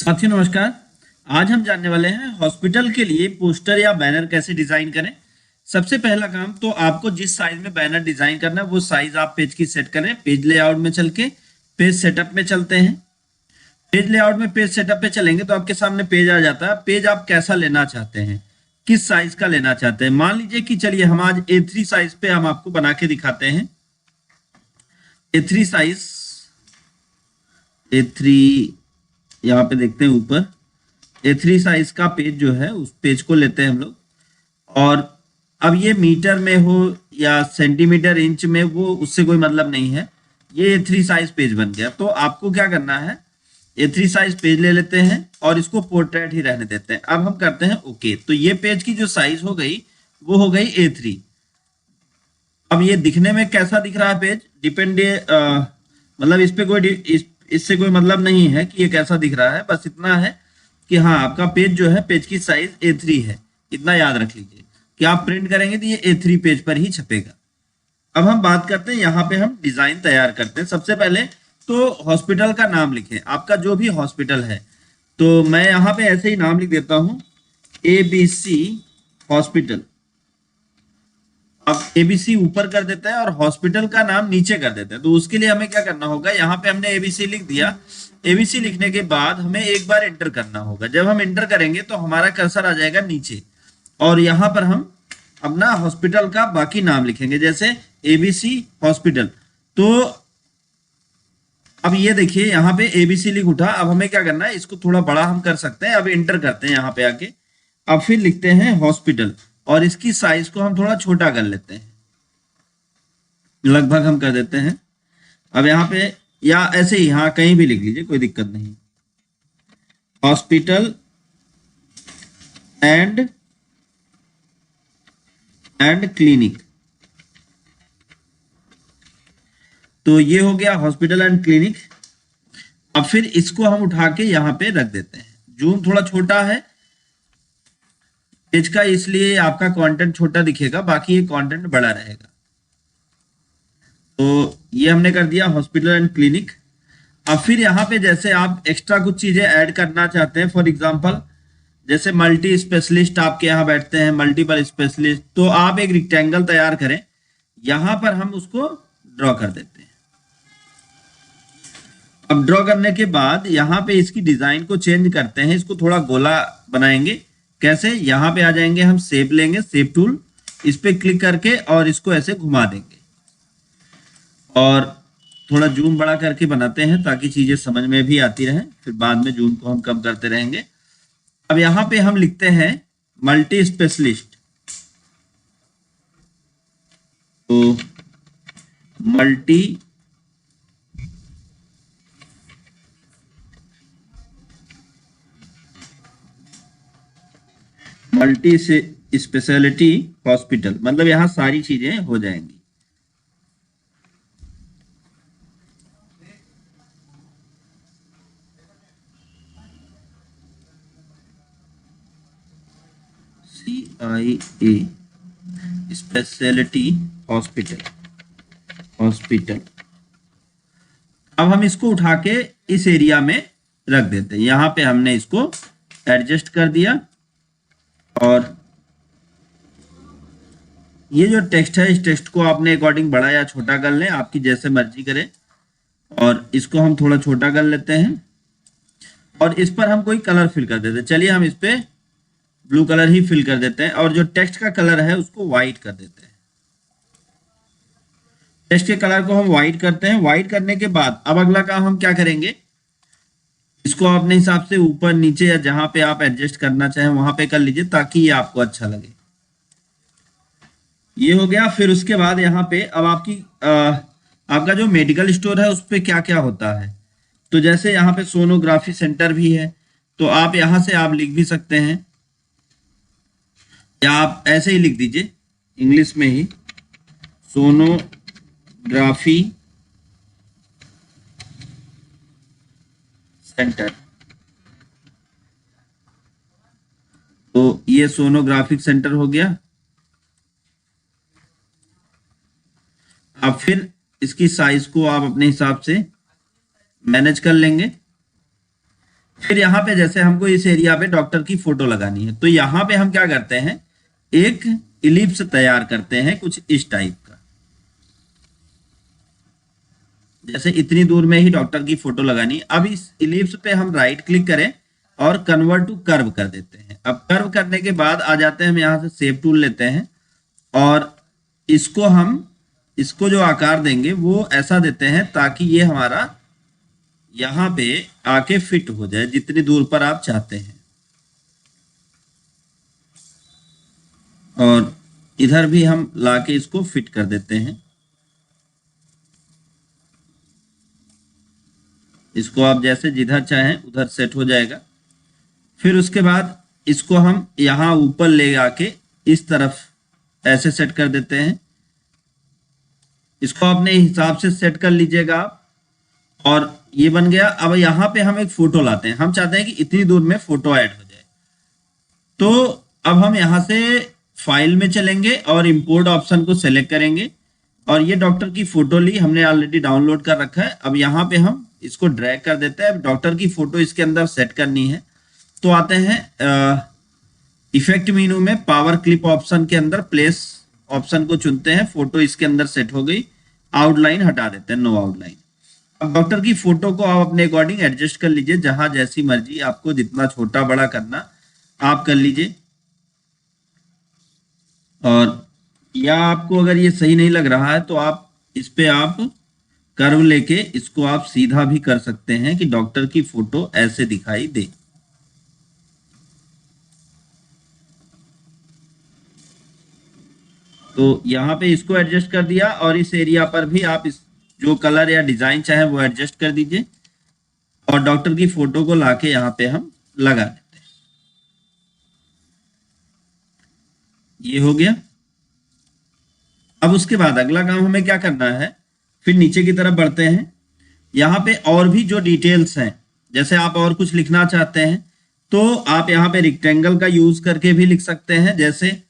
साथियों नमस्कार। आज हम जानने वाले हैं हॉस्पिटल के लिए पोस्टर या बैनर कैसे डिजाइन करें। सबसे पहला काम तो आपको जिस साइज में बैनर डिजाइन करना है वो साइज आप पेज की सेट करें। पेज लेआउट में चल के पेज सेटअप में चलते हैं। पेज लेआउट में पेज सेटअप पे चलेंगे तो आपके सामने पेज आ जाता है। पेज आप कैसा लेना चाहते हैं, किस साइज का लेना चाहते हैं। मान लीजिए कि चलिए हम आज A3 साइज पे हम आपको बना के दिखाते हैं। A3 साइज, A3 यहाँ पे देखते हैं ऊपर A3 साइज का पेज जो है उस पेज को लेते हैं हम लोग। और अब ये मीटर में हो या सेंटीमीटर इंच में, वो उससे कोई मतलब नहीं है। ये A3 साइज पेज बन गया। तो आपको क्या करना है, A3 साइज पेज ले लेते हैं और इसको पोर्ट्रेट ही रहने देते हैं। अब हम करते हैं ओके। तो ये पेज की जो साइज हो गई वो हो गई A3। अब ये दिखने में कैसा दिख रहा है पेज, डिपेंड मतलब इस पे कोई इससे कोई मतलब नहीं है कि ये कैसा दिख रहा है। बस इतना है कि हाँ, आपका पेज जो है पेज की साइज A3 है। इतना याद रख लीजिए कि आप प्रिंट करेंगे तो ये A3 पेज पर ही छपेगा। अब हम बात करते हैं, यहाँ पे हम डिजाइन तैयार करते हैं। सबसे पहले तो हॉस्पिटल का नाम लिखें, आपका जो भी हॉस्पिटल है। तो मैं यहाँ पे ऐसे ही नाम लिख देता हूँ, ABC हॉस्पिटल। अब ABC ऊपर कर देते हैं और हॉस्पिटल का नाम नीचे कर देते हैं। तो उसके लिए हमें क्या करना होगा, यहाँ पे हमने ABC लिख दिया। ABC लिखने के बाद हमें एक बार एंटर करना होगा। जब हम एंटर करेंगे तो हमारा कर्सर आ जाएगा नीचे और यहाँ पर हम अपना हॉस्पिटल का बाकी नाम लिखेंगे, जैसे ABC हॉस्पिटल। तो अब ये देखिए यहाँ पे ABC लिख उठा। अब हमें क्या करना है, इसको थोड़ा बड़ा हम कर सकते हैं। अब एंटर करते हैं यहाँ पे आके। अब फिर लिखते हैं हॉस्पिटल और इसकी साइज को हम थोड़ा छोटा कर लेते हैं, लगभग हम कर देते हैं। अब यहाँ पे या ऐसे ही हाँ कहीं भी लिख लीजिए, कोई दिक्कत नहीं। Hospital and clinic. तो ये हो गया हॉस्पिटल एंड क्लिनिक। अब फिर इसको हम उठा के यहाँ पे रख देते हैं। जूम थोड़ा छोटा है पेज का, इसलिए आपका कंटेंट छोटा दिखेगा, बाकी ये कंटेंट बड़ा रहेगा। तो ये हमने कर दिया हॉस्पिटल एंड क्लिनिक। अब फिर यहाँ पे जैसे आप एक्स्ट्रा कुछ चीजें ऐड करना चाहते हैं, फॉर एग्जांपल जैसे मल्टी स्पेशलिस्ट आपके यहाँ बैठते हैं, मल्टीपल स्पेशलिस्ट, तो आप एक रेक्टेंगल तैयार करें। यहां पर हम उसको ड्रॉ कर देते हैं। अब ड्रॉ करने के बाद यहाँ पे इसकी डिजाइन को चेंज करते हैं, इसको थोड़ा गोला बनाएंगे। कैसे, यहाँ पे आ जाएंगे, हम शेप लेंगे, शेप टूल, इस पे क्लिक करके और इसको ऐसे घुमा देंगे और थोड़ा जूम बड़ा करके बनाते हैं ताकि चीजें समझ में भी आती रहें। फिर बाद में जूम को हम कम करते रहेंगे। अब यहाँ पे हम लिखते हैं मल्टी स्पेशलिस्ट। तो मल्टी से स्पेशलिटी हॉस्पिटल, मतलब यहां सारी चीजें हो जाएंगी। CIA speciality hospital. अब हम इसको उठा के इस एरिया में रख देते हैं। यहां पे हमने इसको एडजस्ट कर दिया और ये जो टेक्स्ट है, इस टेक्स्ट को आपने अकॉर्डिंग बड़ा या छोटा कर लें, आपकी जैसे मर्जी करें। और इसको हम थोड़ा छोटा कर लेते हैं और इस पर हम कोई कलर फिल कर देते हैं। चलिए हम इस पे ब्लू कलर ही फिल कर देते हैं और जो टेक्स्ट का कलर है उसको व्हाइट कर देते हैं। टेक्स्ट के कलर को हम व्हाइट करते हैं। व्हाइट करने के बाद अब अगला काम हम क्या करेंगे, इसको अपने हिसाब से ऊपर नीचे या जहां पे आप एडजस्ट करना चाहें वहां पे कर लीजिए ताकि ये आपको अच्छा लगे। ये हो गया। फिर उसके बाद यहाँ पे अब आपका जो मेडिकल स्टोर है उस पे क्या क्या होता है। तो जैसे यहाँ पे सोनोग्राफी सेंटर भी है, तो आप यहाँ से आप लिख भी सकते हैं या आप ऐसे ही लिख दीजिए इंग्लिश में ही, सोनोग्राफी सेंटर। तो ये सोनोग्राफिक सेंटर हो गया। अब फिर इसकी साइज को आप अपने हिसाब से मैनेज कर लेंगे। फिर यहाँ पे जैसे हमको इस एरिया पे डॉक्टर की फोटो लगानी है, तो यहाँ पे हम क्या करते हैं, एक इलिप्स तैयार करते हैं कुछ इस टाइप का। जैसे इतनी दूर में ही डॉक्टर की फोटो लगानी। अब इस इलिप्स पे हम राइट क्लिक करें और कन्वर्ट टू कर्व कर देते हैं। अब कर्व करने के बाद आ जाते हैं, हम यहाँ से शेप टूल लेते हैं और इसको जो आकार देंगे वो ऐसा देते हैं ताकि ये हमारा यहाँ पे आके फिट हो जाए जितनी दूर पर आप चाहते हैं। और इधर भी हम लाके इसको फिट कर देते हैं। इसको आप जैसे जिधर चाहें उधर सेट हो जाएगा। फिर उसके बाद इसको हम यहाँ ऊपर ले आके इस तरफ ऐसे सेट कर देते हैं। इसको अपने हिसाब से सेट कर लीजिएगा आप। और ये बन गया। अब यहाँ पे हम एक फोटो लाते हैं, हम चाहते हैं कि इतनी दूर में फोटो ऐड हो जाए। तो अब हम यहाँ से फाइल में चलेंगे और इंपोर्ट ऑप्शन को सेलेक्ट करेंगे और ये डॉक्टर की फोटो ली, हमने ऑलरेडी डाउनलोड कर रखा है। अब यहाँ पे हम इसको ड्रैग कर देते हैं। डॉक्टर की फोटो इसके अंदर सेट करनी है, तो आते हैं इफेक्ट मेनू में पावर क्लिप ऑप्शन के अंदर प्लेस ऑप्शन को चुनते हैं। फोटो इसके अंदर सेट हो गई। आउटलाइन हटा देते हैं, नो आउटलाइन। अब डॉक्टर की फोटो को आप अपने अकॉर्डिंग एडजस्ट कर लीजिए, जहां जैसी मर्जी आपको जितना छोटा बड़ा करना आप कर लीजिए। और या आपको अगर ये सही नहीं लग रहा है तो आप इस पे आप कर्व लेके इसको आप सीधा भी कर सकते हैं कि डॉक्टर की फोटो ऐसे दिखाई दे। तो यहाँ पे इसको एडजस्ट कर दिया और इस एरिया पर भी आप इस जो कलर या डिजाइन चाहे वो एडजस्ट कर दीजिए और डॉक्टर की फोटो को लाके यहाँ पे हम लगा देते हैं। ये हो गया। अब उसके बाद अगला काम हमें क्या करना है, फिर नीचे की तरफ बढ़ते हैं। यहाँ पे और भी जो डिटेल्स हैं, जैसे आप और कुछ लिखना चाहते हैं तो आप यहाँ पे रेक्टेंगल का यूज करके भी लिख सकते हैं। जैसे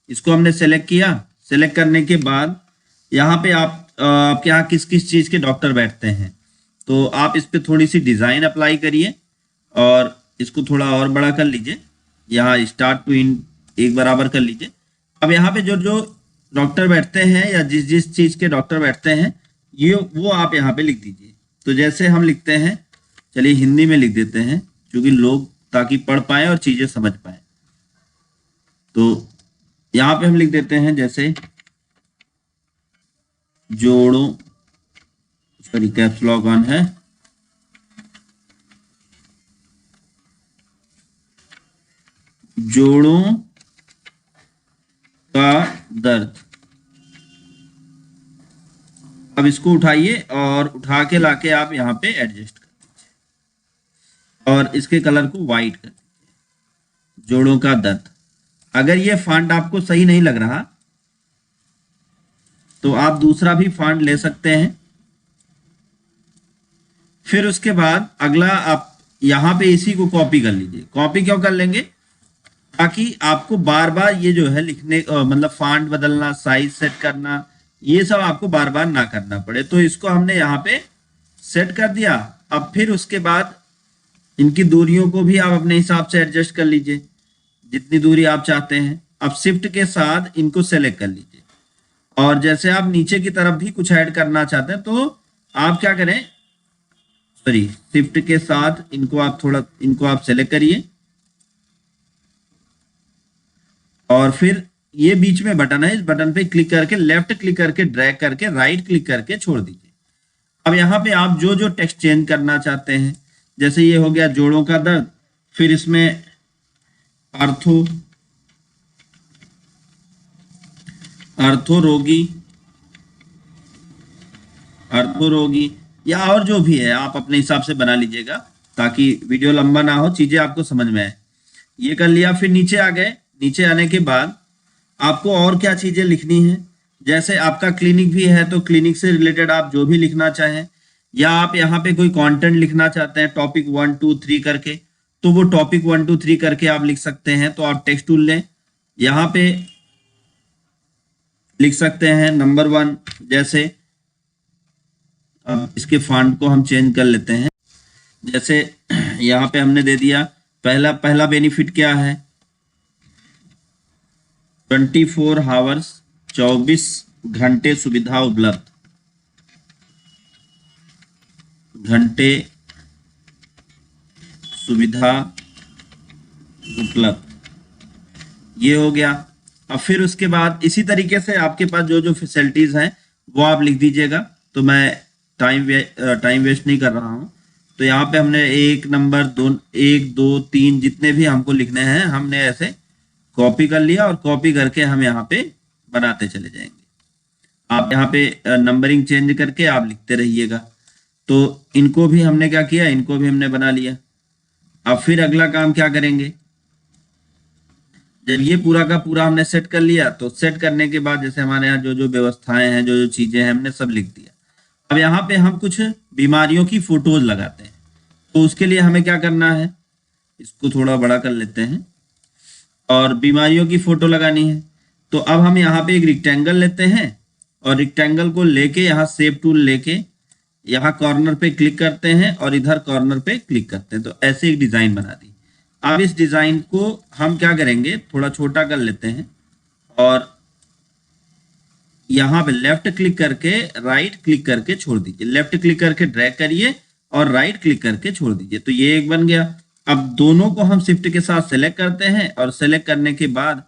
इसको हमने सेलेक्ट किया, सेलेक्ट करने के बाद यहाँ पे आपके यहाँ किस किस चीज के डॉक्टर बैठते हैं, तो आप इस पे थोड़ी सी डिजाइन अप्लाई करिए और इसको थोड़ा और बड़ा कर लीजिए। यहाँ स्टार्ट टू एंड एक बराबर कर लीजिए। अब यहाँ पे जो जो डॉक्टर बैठते हैं या जिस जिस चीज के डॉक्टर बैठते हैं ये वो आप यहाँ पे लिख दीजिए। तो जैसे हम लिखते हैं, चलिए हिंदी में लिख देते हैं क्योंकि लोग ताकि पढ़ पाए और चीजें समझ पाए। तो यहाँ पे हम लिख देते हैं जैसे जोड़ों, सॉरी कैप्स लॉक ऑन है, जोड़ों का दर्द। अब इसको उठाइए और उठा के लाके आप यहाँ पे एडजस्ट कर दीजिए और इसके कलर को व्हाइट कर दीजिए। जोड़ों का दर्द। अगर ये फॉन्ट आपको सही नहीं लग रहा तो आप दूसरा भी फॉन्ट ले सकते हैं। फिर उसके बाद अगला आप यहाँ पे इसी को कॉपी कर लीजिए। कॉपी क्यों कर लेंगे, ताकि आपको बार बार ये जो है लिखने मतलब फॉन्ट बदलना, साइज सेट करना, ये सब आपको बार बार ना करना पड़े। तो इसको हमने यहाँ पे सेट कर दिया। अब फिर उसके बाद इनकी दूरियों को भी आप अपने हिसाब से एडजस्ट कर लीजिए जितनी दूरी आप चाहते हैं। अब शिफ्ट के साथ इनको सेलेक्ट कर लीजिए और जैसे आप नीचे की तरफ भी कुछ ऐड करना चाहते हैं तो आप क्या करें, सॉरी शिफ्ट के साथ इनको आप सेलेक्ट करिए और फिर ये बीच में बटन है, इस बटन पे क्लिक करके लेफ्ट क्लिक करके ड्रैग करके राइट क्लिक करके छोड़ दीजिए। अब यहाँ पे आप जो जो टेक्स्ट चेंज करना चाहते हैं, जैसे ये हो गया जोड़ों का दर्द, फिर इसमें अर्थो रोगी या और जो भी है आप अपने हिसाब से बना लीजिएगा ताकि वीडियो लंबा ना हो, चीजें आपको समझ में आए। ये कर लिया। फिर नीचे आ गए। नीचे आने के बाद आपको और क्या चीजें लिखनी है, जैसे आपका क्लिनिक भी है तो क्लिनिक से रिलेटेड आप जो भी लिखना चाहें, या आप यहाँ पे कोई कंटेंट लिखना चाहते हैं टॉपिक 1 2 3 करके, तो वो टॉपिक 1 2 3 करके आप लिख सकते हैं। तो आप टेक्स्ट टूल लें, यहाँ पे लिख सकते हैं नंबर 1। जैसे अब इसके फॉन्ट को हम चेंज कर लेते हैं, जैसे यहाँ पे हमने दे दिया, पहला बेनिफिट क्या है, 24 आवर्स 24 घंटे सुविधा उपलब्ध, घंटे सुविधा उपलब्ध, ये हो गया। अब फिर उसके बाद इसी तरीके से आपके पास जो जो फैसिलिटीज हैं वो आप लिख दीजिएगा, तो मैं टाइम वेस्ट नहीं कर रहा हूँ। तो यहाँ पे हमने 1 नंबर 2 1 2 3 जितने भी हमको लिखने हैं हमने ऐसे कॉपी कर लिया, और कॉपी करके हम यहाँ पे बनाते चले जाएंगे। आप यहाँ पे नंबरिंग चेंज करके आप लिखते रहिएगा। तो इनको भी हमने क्या किया, इनको भी हमने बना लिया। अब फिर अगला काम क्या करेंगे, जब ये पूरा का पूरा हमने सेट कर लिया, तो सेट करने के बाद जैसे हमारे यहाँ जो जो व्यवस्थाएं हैं, जो जो चीजें हैं, हमने सब लिख दिया। अब यहाँ पे हम कुछ बीमारियों की फोटोज लगाते हैं, तो उसके लिए हमें क्या करना है, इसको थोड़ा बड़ा कर लेते हैं, और बीमारियों की फोटो लगानी है। तो अब हम यहाँ पे एक रेक्टेंगल लेते हैं, और रेक्टेंगल को लेके यहाँ शेप टूल लेके यहाँ कॉर्नर पे क्लिक करते हैं, और इधर कॉर्नर पे क्लिक करते हैं, तो ऐसे एक डिजाइन बना दी। अब इस डिजाइन को हम क्या करेंगे, थोड़ा छोटा कर लेते हैं, और यहाँ पे लेफ्ट क्लिक करके राइट क्लिक करके छोड़ दीजिए, लेफ्ट क्लिक करके ड्रैग करिए और राइट क्लिक करके छोड़ दीजिए, तो ये एक बन गया। अब दोनों को हम शिफ्ट के साथ सेलेक्ट करते हैं, और सेलेक्ट करने के बाद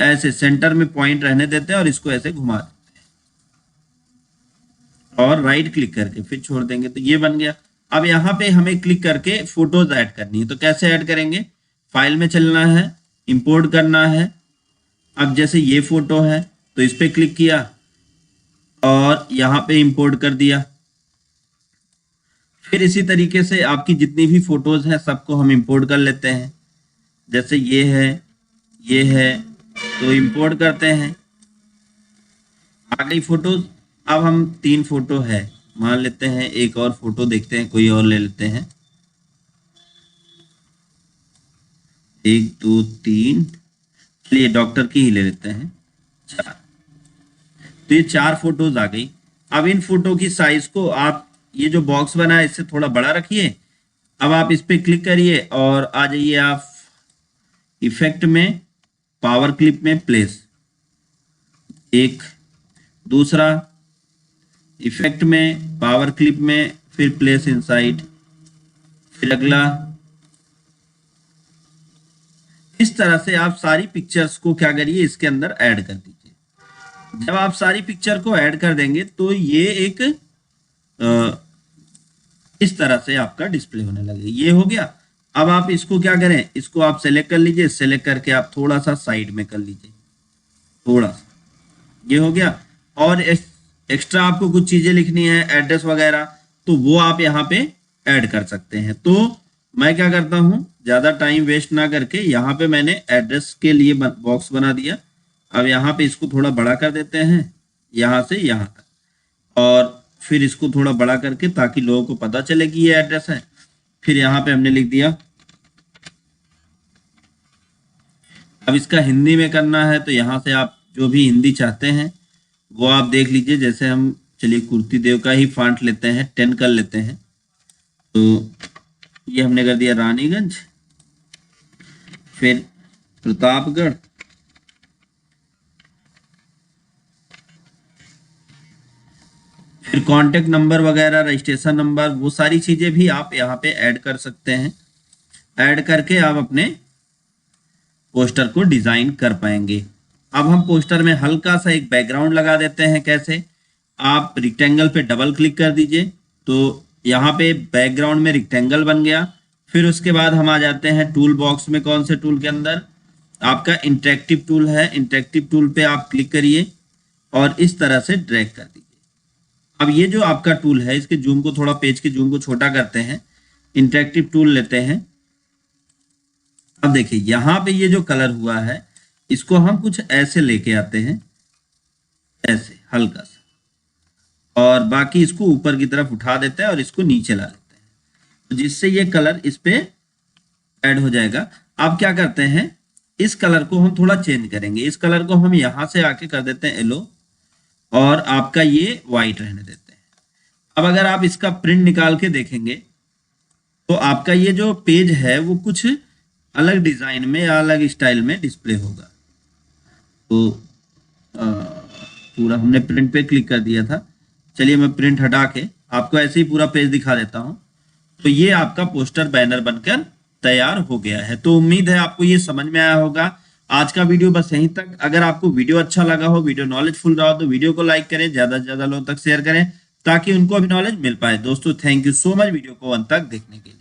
ऐसे सेंटर में पॉइंट रहने देते हैं, और इसको ऐसे घुमा देते हैं, और राइट क्लिक करके फिर छोड़ देंगे, तो ये बन गया। अब यहाँ पे हमें क्लिक करके फोटोज ऐड करनी है, तो कैसे ऐड करेंगे, फाइल में चलना है, इंपोर्ट करना है। अब जैसे ये फोटो है तो इस पे क्लिक किया और यहाँ पे इंपोर्ट कर दिया। फिर इसी तरीके से आपकी जितनी भी फोटोज हैं सबको हम इंपोर्ट कर लेते हैं, जैसे ये है तो इंपोर्ट करते हैं, आ गई फोटोज। अब हम 3 फोटो है मान लेते हैं, एक और फोटो देखते हैं, कोई और ले लेते हैं, 1 2 3, चलिए डॉक्टर की ही ले लेते हैं 4। तो ये 4 फोटोज आ गई। अब इन फोटो की साइज को आप ये जो बॉक्स बना है इससे थोड़ा बड़ा रखिए। अब आप इस पे क्लिक करिए और आ जाइए आप इफेक्ट में, पावर क्लिप में प्लेस, एक दूसरा इफेक्ट में, पावर क्लिप में, फिर प्लेस इनसाइड, फिर अगला। इस तरह से आप सारी पिक्चर्स को क्या करिए, इसके अंदर ऐड कर दीजिए। जब आप सारी पिक्चर को ऐड कर देंगे तो ये एक इस तरह से आपका डिस्प्ले होने लगे। ये हो गया। अब आप इसको क्या करें, इसको आप सेलेक्ट कर लीजिए, सेलेक्ट करके आप थोड़ा सा साइड में कर लीजिए, थोड़ा सा, ये हो गया। और एक्स्ट्रा आपको कुछ चीजें लिखनी है, एड्रेस वगैरह, तो वो आप यहाँ पे ऐड कर सकते हैं। तो मैं क्या करता हूँ, ज्यादा टाइम वेस्ट ना करके यहाँ पे मैंने एड्रेस के लिए बॉक्स बना दिया। अब यहाँ पे इसको थोड़ा बड़ा कर देते हैं, यहाँ से यहाँ तक, और फिर इसको थोड़ा बड़ा करके ताकि लोगों को पता चले कि ये एड्रेस है। फिर यहाँ पे हमने लिख दिया। अब इसका हिंदी में करना है तो यहाँ से आप जो भी हिंदी चाहते हैं वो आप देख लीजिए। जैसे हम चलिए कुर्ती देव का ही फॉन्ट लेते हैं, 10 कर लेते हैं, तो ये हमने कर दिया रानीगंज, फिर प्रतापगढ़, फिर कांटेक्ट नंबर वगैरह, रजिस्ट्रेशन नंबर, वो सारी चीजें भी आप यहाँ पे ऐड कर सकते हैं। ऐड करके आप अपने पोस्टर को डिजाइन कर पाएंगे। अब हम पोस्टर में हल्का सा एक बैकग्राउंड लगा देते हैं। कैसे, आप रेक्टेंगल पे डबल क्लिक कर दीजिए तो यहाँ पे बैकग्राउंड में रेक्टेंगल बन गया। फिर उसके बाद हम आ जाते हैं टूल बॉक्स में। कौन से टूल के अंदर, आपका इंटरेक्टिव टूल है, इंटरेक्टिव टूल पे आप क्लिक करिए और इस तरह से ड्रैग कर दीजिए। अब ये जो आपका टूल है, इसके जूम को थोड़ा, पेज के जूम को छोटा करते हैं, इंटरेक्टिव टूल लेते हैं। अब देखिए यहाँ पे ये जो कलर हुआ है इसको हम कुछ ऐसे लेके आते हैं, ऐसे हल्का सा, और बाकी इसको ऊपर की तरफ उठा देते हैं और इसको नीचे ला लेते हैं, तो जिससे ये कलर इस पे ऐड हो जाएगा। अब क्या करते हैं, इस कलर को हम थोड़ा चेंज करेंगे। इस कलर को हम यहां से आके कर देते हैं येलो, और आपका ये व्हाइट रहने देते हैं। अब अगर आप इसका प्रिंट निकाल के देखेंगे तो आपका ये जो पेज है वो कुछ अलग डिजाइन में या अलग स्टाइल में डिस्प्ले होगा। तो पूरा हमने प्रिंट पे क्लिक कर दिया था। चलिए मैं प्रिंट हटा के आपको ऐसे ही पूरा पेज दिखा देता हूँ। तो ये आपका पोस्टर बैनर बनकर तैयार हो गया है। तो उम्मीद है आपको ये समझ में आया होगा। आज का वीडियो बस यहीं तक। अगर आपको वीडियो अच्छा लगा हो, वीडियो नॉलेजफुल रहा हो, तो वीडियो को लाइक करें, ज्यादा से ज्यादा लोगों तक शेयर करें ताकि उनको भी नॉलेज मिल पाए। दोस्तों thank you so much video को अंत तक देखने के लिए।